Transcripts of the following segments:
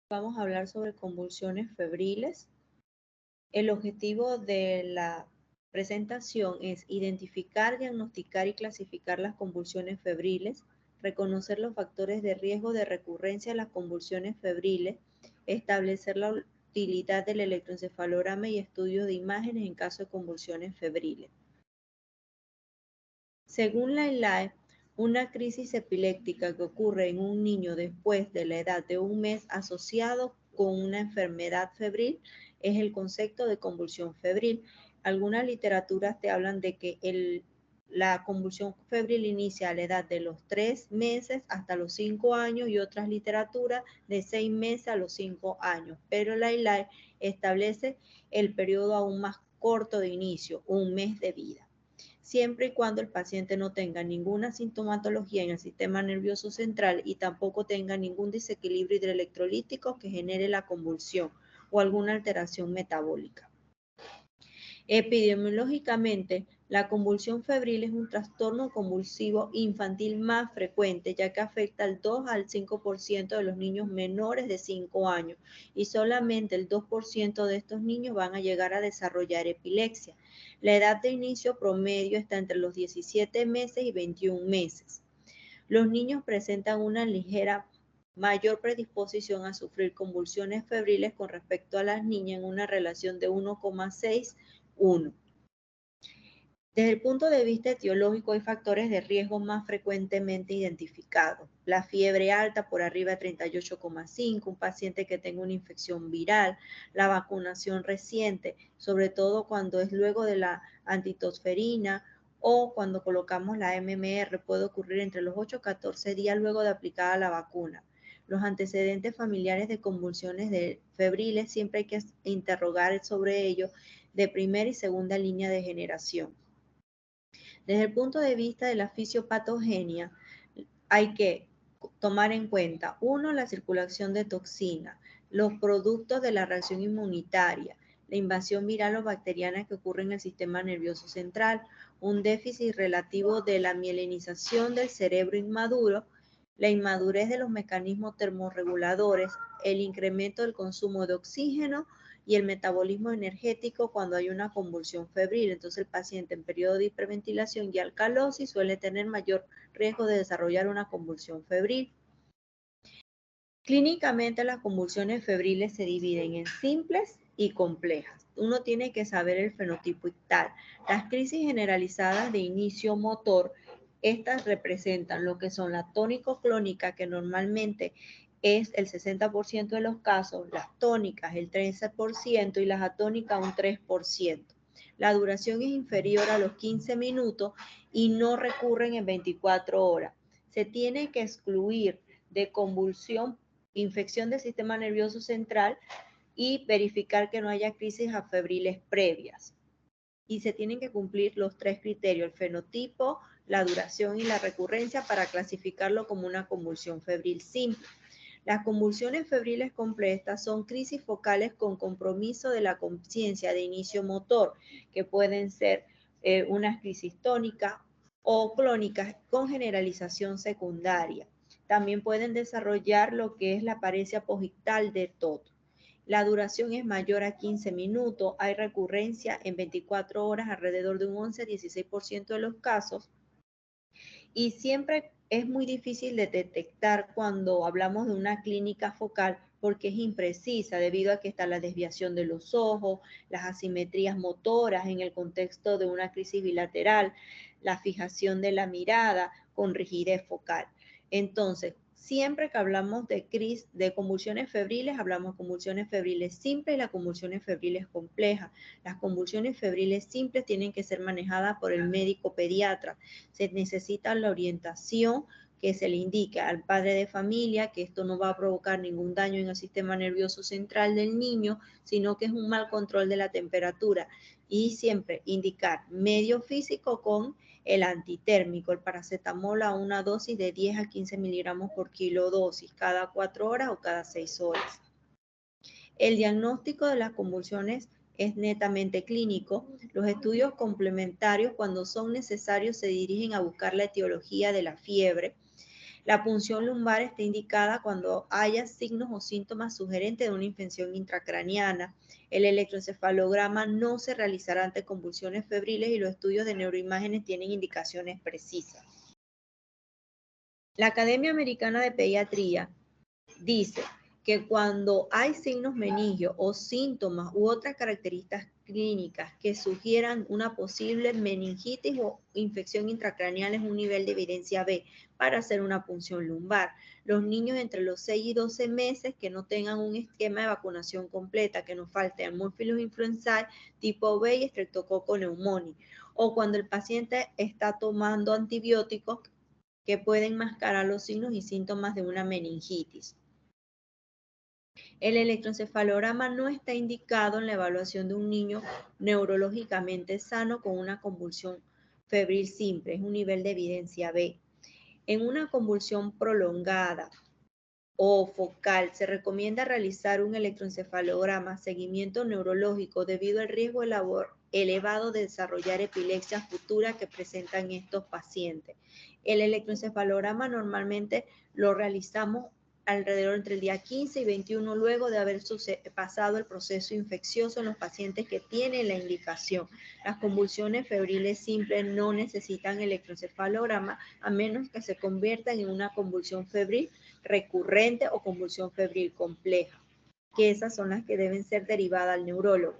Vamos a hablar sobre convulsiones febriles. El objetivo de la presentación es identificar, diagnosticar y clasificar las convulsiones febriles, reconocer los factores de riesgo de recurrencia de las convulsiones febriles, establecer la utilidad del electroencefalograma y estudios de imágenes en caso de convulsiones febriles. Según la ILAE, una crisis epiléptica que ocurre en un niño después de la edad de un mes asociado con una enfermedad febril es el concepto de convulsión febril. Algunas literaturas te hablan de que la convulsión febril inicia a la edad de los 3 meses hasta los 5 años y otras literaturas de 6 meses a los 5 años, pero la ILAE establece el periodo aún más corto de inicio, un mes de vida, siempre y cuando el paciente no tenga ninguna sintomatología en el sistema nervioso central y tampoco tenga ningún desequilibrio hidroelectrolítico que genere la convulsión o alguna alteración metabólica. Epidemiológicamente, la convulsión febril es un trastorno convulsivo infantil más frecuente, ya que afecta al 2 al 5% de los niños menores de 5 años y solamente el 2% de estos niños van a llegar a desarrollar epilepsia. La edad de inicio promedio está entre los 17 meses y 21 meses. Los niños presentan una ligera mayor predisposición a sufrir convulsiones febriles con respecto a las niñas en una relación de 1,61. Desde el punto de vista etiológico, hay factores de riesgo más frecuentemente identificados. La fiebre alta por arriba de 38,5, un paciente que tenga una infección viral, la vacunación reciente, sobre todo cuando es luego de la antitosferina o cuando colocamos la MMR, puede ocurrir entre los 8 y 14 días luego de aplicada la vacuna. Los antecedentes familiares de convulsiones febriles siempre hay que interrogar sobre ello de primera y segunda línea de generación. Desde el punto de vista de la fisiopatogenia, hay que tomar en cuenta, uno, la circulación de toxina, los productos de la reacción inmunitaria, la invasión viral o bacteriana que ocurre en el sistema nervioso central, un déficit relativo de la mielinización del cerebro inmaduro, la inmadurez de los mecanismos termorreguladores, el incremento del consumo de oxígeno y el metabolismo energético cuando hay una convulsión febril. Entonces el paciente en periodo de hiperventilación y alcalosis suele tener mayor riesgo de desarrollar una convulsión febril. Clínicamente las convulsiones febriles se dividen en simples y complejas. Uno tiene que saber el fenotipo ictal. Las crisis generalizadas de inicio motor, estas representan lo que son la tónico-clónica, que normalmente es el 60% de los casos, las tónicas el 13% y las atónicas un 3%. La duración es inferior a los 15 minutos y no recurren en 24 horas. Se tiene que excluir de convulsión, infección del sistema nervioso central y verificar que no haya crisis febriles previas. Y se tienen que cumplir los 3 criterios, el fenotipo, la duración y la recurrencia, para clasificarlo como una convulsión febril simple. Las convulsiones febriles completas son crisis focales con compromiso de la conciencia de inicio motor, que pueden ser unas crisis tónicas o clónicas con generalización secundaria. También pueden desarrollar lo que es la paresia posictal de TOT. La duración es mayor a 15 minutos, hay recurrencia en 24 horas alrededor de un 11-16% de los casos y siempre es muy difícil de detectar cuando hablamos de una clínica focal porque es imprecisa debido a que está la desviación de los ojos, las asimetrías motoras en el contexto de una crisis bilateral, la fijación de la mirada con rigidez focal. Entonces, siempre que hablamos de convulsiones febriles, hablamos de convulsiones febriles simples y las convulsiones febriles complejas. Las convulsiones febriles simples tienen que ser manejadas por el médico pediatra. Se necesita la orientación que se le indique al padre de familia que esto no va a provocar ningún daño en el sistema nervioso central del niño, sino que es un mal control de la temperatura. Y siempre indicar medio físico con el antitérmico, el paracetamol a una dosis de 10 a 15 miligramos por kilo dosis, cada 4 horas o cada 6 horas. El diagnóstico de las convulsiones es netamente clínico. Los estudios complementarios, cuando son necesarios, se dirigen a buscar la etiología de la fiebre. La punción lumbar está indicada cuando haya signos o síntomas sugerentes de una infección intracraniana. El electroencefalograma no se realizará ante convulsiones febriles y los estudios de neuroimágenes tienen indicaciones precisas. La Academia Americana de Pediatría dice que cuando hay signos meningios o síntomas u otras características clínicas que sugieran una posible meningitis o infección intracraneal es un nivel de evidencia B para hacer una punción lumbar. Los niños entre los 6 y 12 meses que no tengan un esquema de vacunación completa, que nos falte Haemophilus influenzae tipo B y Streptococcus pneumoniae, o cuando el paciente está tomando antibióticos que pueden mascarar los signos y síntomas de una meningitis. El electroencefalograma no está indicado en la evaluación de un niño neurológicamente sano con una convulsión febril simple, es un nivel de evidencia B. En una convulsión prolongada o focal, se recomienda realizar un electroencefalograma, seguimiento neurológico, debido al riesgo elevado de desarrollar epilepsia futura que presentan estos pacientes. El electroencefalograma normalmente lo realizamos alrededor entre el día 15 y 21 luego de haber pasado el proceso infeccioso en los pacientes que tienen la indicación. Las convulsiones febriles simples no necesitan electroencefalograma a menos que se conviertan en una convulsión febril recurrente o convulsión febril compleja, que esas son las que deben ser derivadas al neurólogo.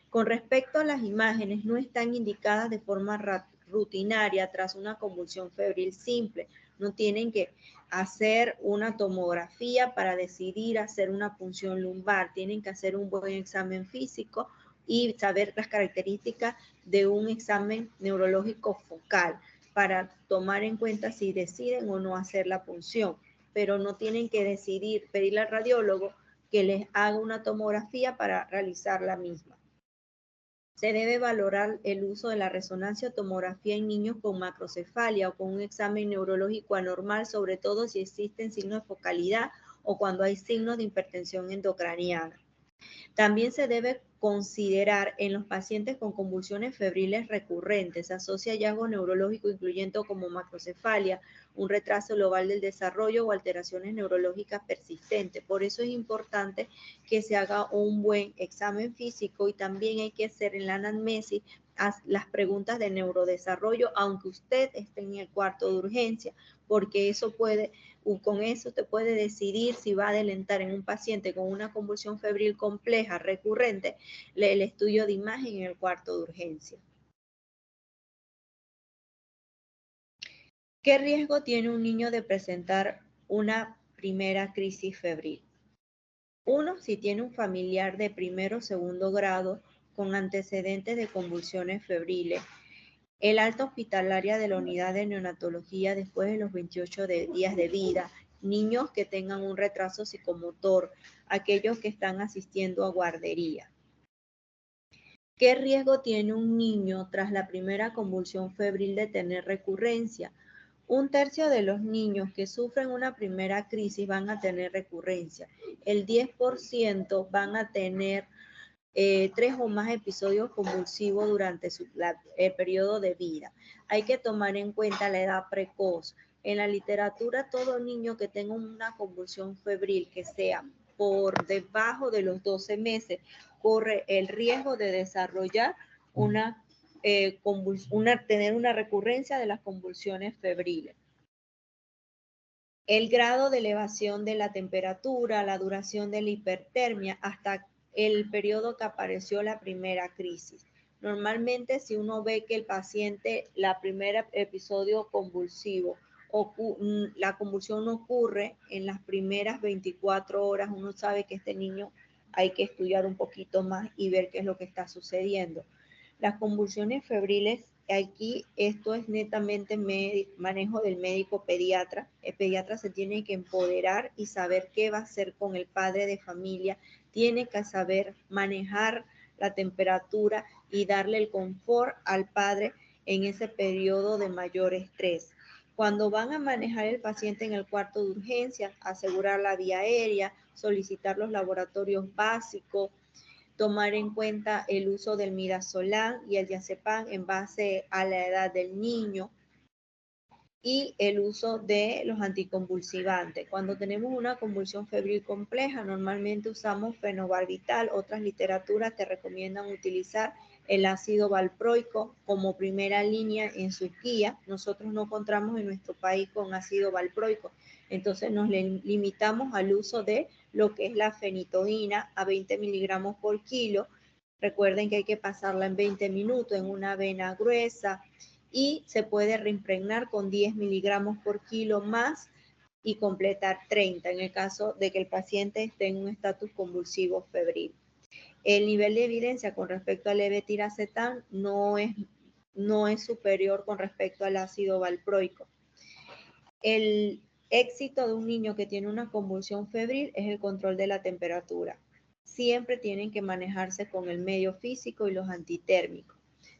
Con respecto a las imágenes, no están indicadas de forma rutinaria tras una convulsión febril simple. No tienen que hacer una tomografía para decidir hacer una punción lumbar. Tienen que hacer un buen examen físico y saber las características de un examen neurológico focal para tomar en cuenta si deciden o no hacer la punción. Pero no tienen que decidir, pedirle al radiólogo que les haga una tomografía para realizar la misma. Se debe valorar el uso de la resonancia o tomografía en niños con macrocefalia o con un examen neurológico anormal, sobre todo si existen signos de focalidad o cuando hay signos de hipertensión endocraniana. También se debe considerar en los pacientes con convulsiones febriles recurrentes. Se asocia hallazgo neurológico incluyendo como macrocefalia, un retraso global del desarrollo o alteraciones neurológicas persistentes. Por eso es importante que se haga un buen examen físico y también hay que hacer en la anamnesis las preguntas de neurodesarrollo, aunque usted esté en el cuarto de urgencia, porque eso puede, con eso usted puede decidir si va a adelantar en un paciente con una convulsión febril compleja recurrente el estudio de imagen en el cuarto de urgencia. ¿Qué riesgo tiene un niño de presentar una primera crisis febril? Uno, si tiene un familiar de primero o segundo grado con antecedentes de convulsiones febriles. El alta hospitalaria de la unidad de neonatología después de los 28 días de vida, niños que tengan un retraso psicomotor, aquellos que están asistiendo a guardería. ¿Qué riesgo tiene un niño tras la primera convulsión febril de tener recurrencia? Un tercio de los niños que sufren una primera crisis van a tener recurrencia. El 10% van a tener 3 o más episodios convulsivos durante el periodo de vida. Hay que tomar en cuenta la edad precoz. En la literatura, todo niño que tenga una convulsión febril que sea por debajo de los 12 meses corre el riesgo de desarrollar tener una recurrencia de las convulsiones febriles. El grado de elevación de la temperatura, la duración de la hipertermia, hasta el periodo que apareció la primera crisis. Normalmente, si uno ve que el paciente, la primera episodio convulsivo, la convulsión no ocurre en las primeras 24 horas, uno sabe que este niño hay que estudiar un poquito más y ver qué es lo que está sucediendo. Las convulsiones febriles, aquí esto es netamente manejo del médico pediatra. El pediatra se tiene que empoderar y saber qué va a hacer con el padre de familia. Tiene que saber manejar la temperatura y darle el confort al padre en ese periodo de mayor estrés. Cuando van a manejar el paciente en el cuarto de urgencia, asegurar la vía aérea, solicitar los laboratorios básicos, tomar en cuenta el uso del midazolam y el diazepam en base a la edad del niño y el uso de los anticonvulsivantes. Cuando tenemos una convulsión febril compleja, normalmente usamos fenobarbital. Otras literaturas te recomiendan utilizar el ácido valproico como primera línea en su guía. Nosotros no encontramos en nuestro país con ácido valproico, entonces nos limitamos al uso de lo que es la fenitoína a 20 miligramos por kilo. Recuerden que hay que pasarla en 20 minutos en una vena gruesa y se puede reimpregnar con 10 miligramos por kilo más y completar 30 en el caso de que el paciente esté en un estatus convulsivo febril. El nivel de evidencia con respecto al levetiracetam no es superior con respecto al ácido valproico. El éxito de un niño que tiene una convulsión febril es el control de la temperatura. Siempre tienen que manejarse con el medio físico y los antitérmicos.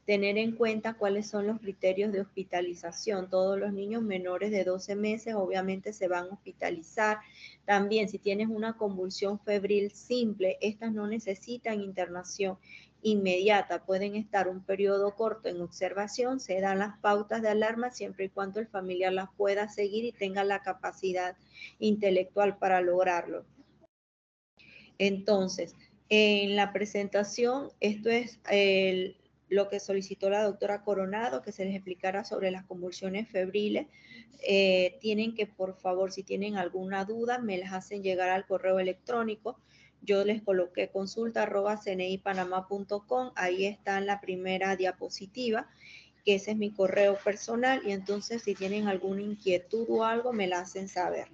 Tener en cuenta cuáles son los criterios de hospitalización. Todos los niños menores de 12 meses obviamente se van a hospitalizar. También si tienes una convulsión febril simple, estas no necesitan internación inmediata, pueden estar un periodo corto en observación, se dan las pautas de alarma siempre y cuando el familiar las pueda seguir y tenga la capacidad intelectual para lograrlo. Entonces, en la presentación, esto es lo que solicitó la doctora Coronado, que se les explicara sobre las convulsiones febriles. Tienen que, por favor, si tienen alguna duda, me las hacen llegar al correo electrónico. Yo les coloqué consulta@cnipanama.com, ahí está en la primera diapositiva, que ese es mi correo personal, y entonces si tienen alguna inquietud o algo, me la hacen saber.